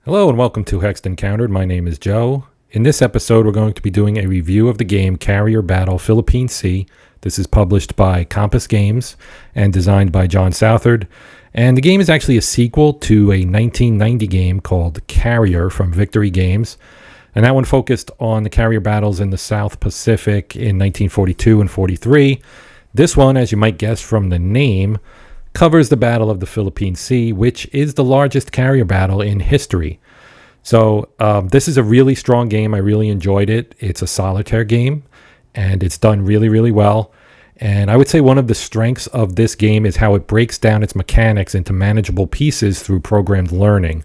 Hello and welcome to Hexed Encountered. My name is Joe. In this episode, we're going to be doing a review of the game Carrier Battle Philippine Sea. This is published by Compass Games and designed by Jon Southard. And the game is actually a sequel to a 1990 game called Carrier from Victory Games. And that one focused on the carrier battles in the South Pacific in 1942 and 43. This one, as you might guess from the name, covers the Battle of the Philippine Sea, which is the largest carrier battle in history. So this is a really strong game. I really enjoyed it. It's a solitaire game, and it's done really, really well. And I would say one of the strengths of this game is how it breaks down its mechanics into manageable pieces through programmed learning.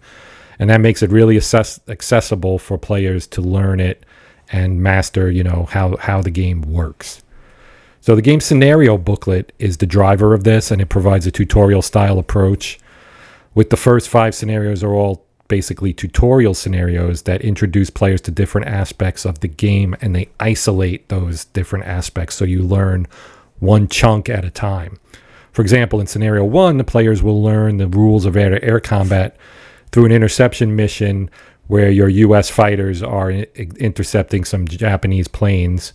And that makes it really accessible for players to learn it and master, how the game works. So the game scenario booklet is the driver of this, and it provides a tutorial style approach. With the first 5 scenarios are all basically tutorial scenarios that introduce players to different aspects of the game, and they isolate those different aspects so you learn one chunk at a time. For example, in scenario 1, the players will learn the rules of air-to-air combat through an interception mission where your U.S. fighters are intercepting some Japanese planes.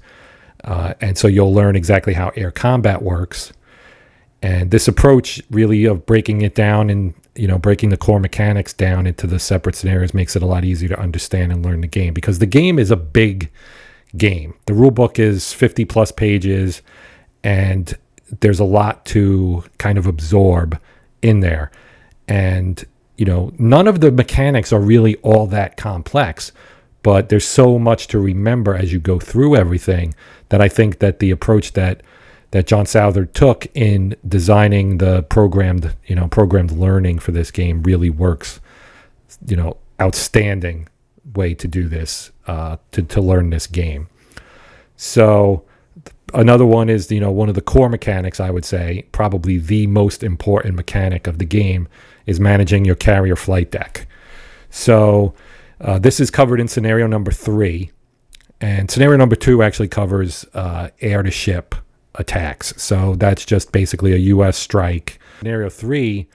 And so you'll learn exactly how air combat works. And this approach really of breaking it down and, breaking the core mechanics down into the separate scenarios makes it a lot easier to understand and learn the game, because the game is a big game. The rule book is 50 plus pages, and there's a lot to kind of absorb in there. And none of the mechanics are really all that complex, but there's so much to remember as you go through everything that I think that the approach that Jon Southard took in designing the programmed learning for this game really works. Outstanding way to do this, to learn this game. So another one is, one of the core mechanics, I would say, probably the most important mechanic of the game, is managing your carrier flight deck. So this is covered in scenario number 3. And scenario number 2 actually covers air-to-ship attacks. So that's just basically a U.S. strike. Scenario 3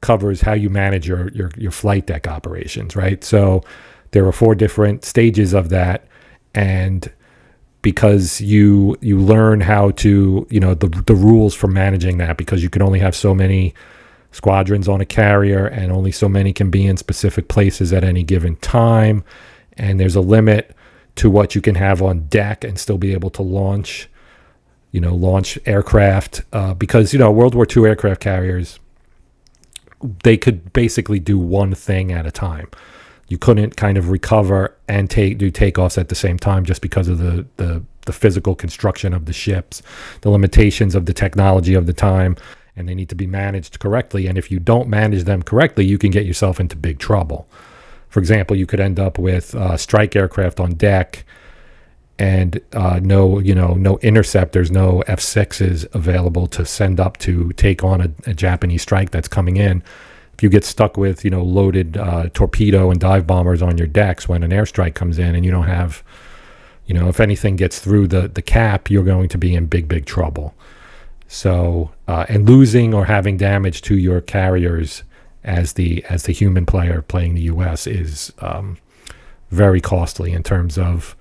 covers how you manage your flight deck operations, right? So there are 4 different stages of that. And because you learn how to, the rules for managing that, because you can only have so many squadrons on a carrier and only so many can be in specific places at any given time. And there's a limit to what you can have on deck and still be able to launch aircraft, because, World War II aircraft carriers, they could basically do one thing at a time. You couldn't kind of recover and do takeoffs at the same time just because of the physical construction of the ships, the limitations of the technology of the time, and they need to be managed correctly. And if you don't manage them correctly, you can get yourself into big trouble. For example, you could end up with strike aircraft on deck and no interceptors, no F-6s available to send up to take on a Japanese strike that's coming in. If you get stuck with, loaded torpedo and dive bombers on your decks when an airstrike comes in, and you don't have, if anything gets through the cap, you're going to be in big, big trouble. So, and losing or having damage to your carriers as the human player playing the U.S. is very costly in terms of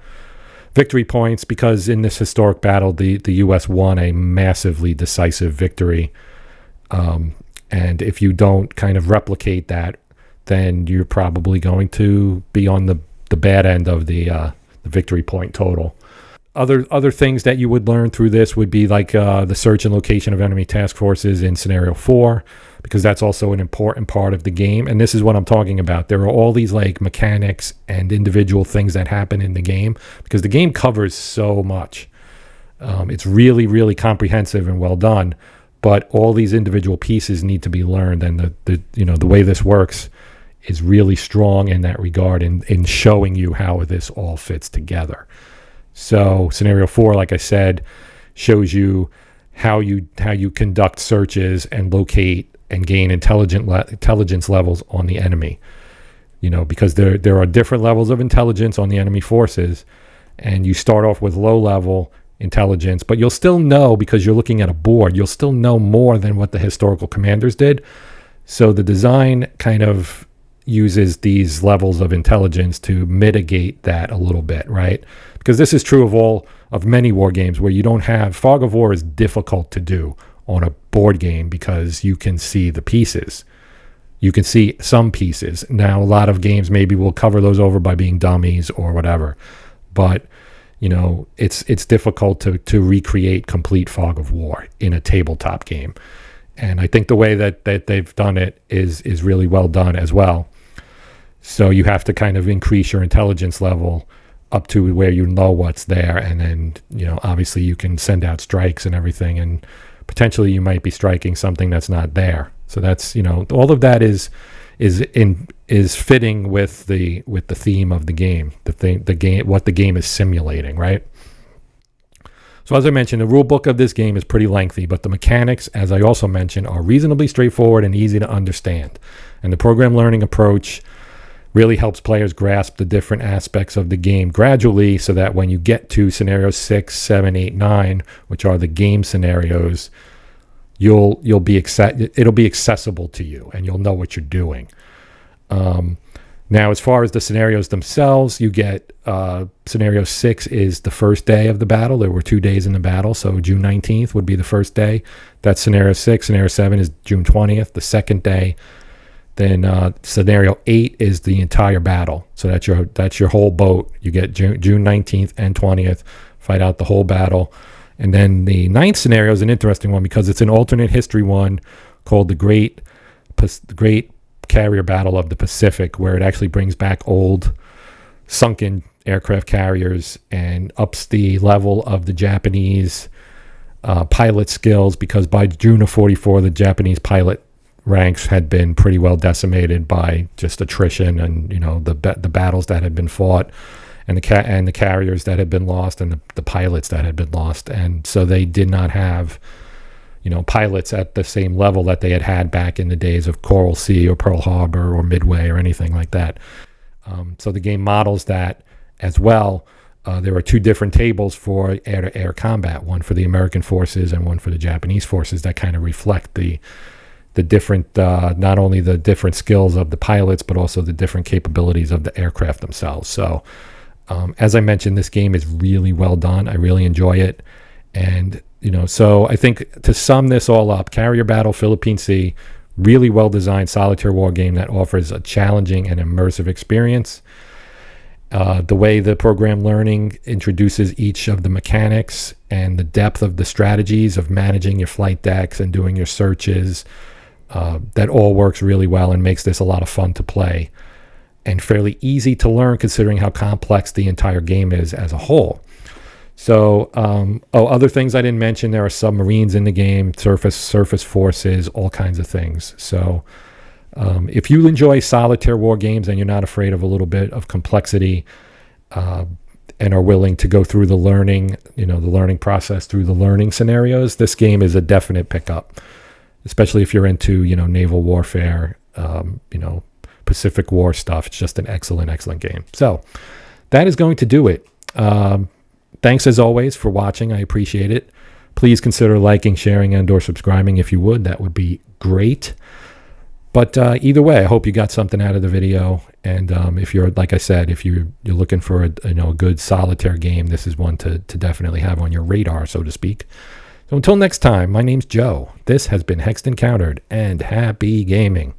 victory points, because in this historic battle, the U.S. won a massively decisive victory. And if you don't kind of replicate that, then you're probably going to be on the bad end of the victory point total. Other things that you would learn through this would be like the search and location of enemy task forces in scenario 4, because that's also an important part of the game. And this is what I'm talking about. There are all these like mechanics and individual things that happen in the game, because the game covers so much. It's really, really comprehensive and well done, but all these individual pieces need to be learned. And the way this works is really strong in that regard, in showing you how this all fits together. So scenario 4, like I said, shows you how you conduct searches and locate and gain intelligence levels on the enemy. Because there are different levels of intelligence on the enemy forces, and you start off with low level intelligence, but you'll still know, because you're looking at a board, you'll still know more than what the historical commanders did. So the design kind of uses these levels of intelligence to mitigate that a little bit, right? Because this is true of many war games where you don't have fog of war is difficult to do on a board game because you can see the pieces. You can see some pieces. Now, a lot of games maybe will cover those over by being dummies or whatever, but it's difficult to recreate complete fog of war in a tabletop game. And I think the way that they've done it is really well done as well. So you have to kind of increase your intelligence level up to where you know what's there, and then obviously you can send out strikes and everything, and potentially you might be striking something that's not there. So that's all of that is fitting with the theme of the game, what the game is simulating, right? So as I mentioned, the rule book of this game is pretty lengthy, but the mechanics, as I also mentioned, are reasonably straightforward and easy to understand. And the program learning approach really helps players grasp the different aspects of the game gradually, so that when you get to scenarios 6, 7, 8, 9, which are the game scenarios, it'll be accessible to you, and you'll know what you're doing. Now, as far as the scenarios themselves, you get scenario 6 is the first day of the battle. There were 2 days in the battle, so June 19th would be the first day. That's scenario 6. Scenario 7 is June 20th, the second day. Then scenario 8 is the entire battle. So that's your whole boat. You get June 19th and 20th, fight out the whole battle. And then the 9th scenario is an interesting one because it's an alternate history one called the Great Carrier Battle of the Pacific, where it actually brings back old sunken aircraft carriers and ups the level of the Japanese pilot skills, because by June of 44, the Japanese pilot ranks had been pretty well decimated by just attrition and the battles that had been fought, and the carriers that had been lost, and the pilots that had been lost. And so they did not have pilots at the same level that they had back in the days of Coral Sea or Pearl Harbor or Midway or anything like that. So the game models that as well. There are 2 different tables for air-to-air combat, one for the American forces and one for the Japanese forces, that kind of reflect the different, not only the different skills of the pilots, but also the different capabilities of the aircraft themselves. So as I mentioned, this game is really well done. I really enjoy it. And so I think to sum this all up, Carrier Battle Philippine Sea, really well-designed solitaire war game that offers a challenging and immersive experience. The way the program learning introduces each of the mechanics and the depth of the strategies of managing your flight decks and doing your searches, that all works really well and makes this a lot of fun to play and fairly easy to learn, considering how complex the entire game is as a whole. So, other things I didn't mention, there are submarines in the game, surface forces, all kinds of things. So, if you enjoy solitaire war games and you're not afraid of a little bit of complexity, and are willing to go through the learning process through the learning scenarios, this game is a definite pickup, especially if you're into, naval warfare, Pacific War stuff. It's just an excellent game. So that is going to do it. Thanks as always for watching. I appreciate it. Please consider liking, sharing, and/or subscribing if you would. That would be great. But either way, I hope you got something out of the video. And if you're, like I said, if you're looking for a good solitaire game, this is one to definitely have on your radar, so to speak. So until next time, my name's Joe. This has been Hexed Encountered, and happy gaming.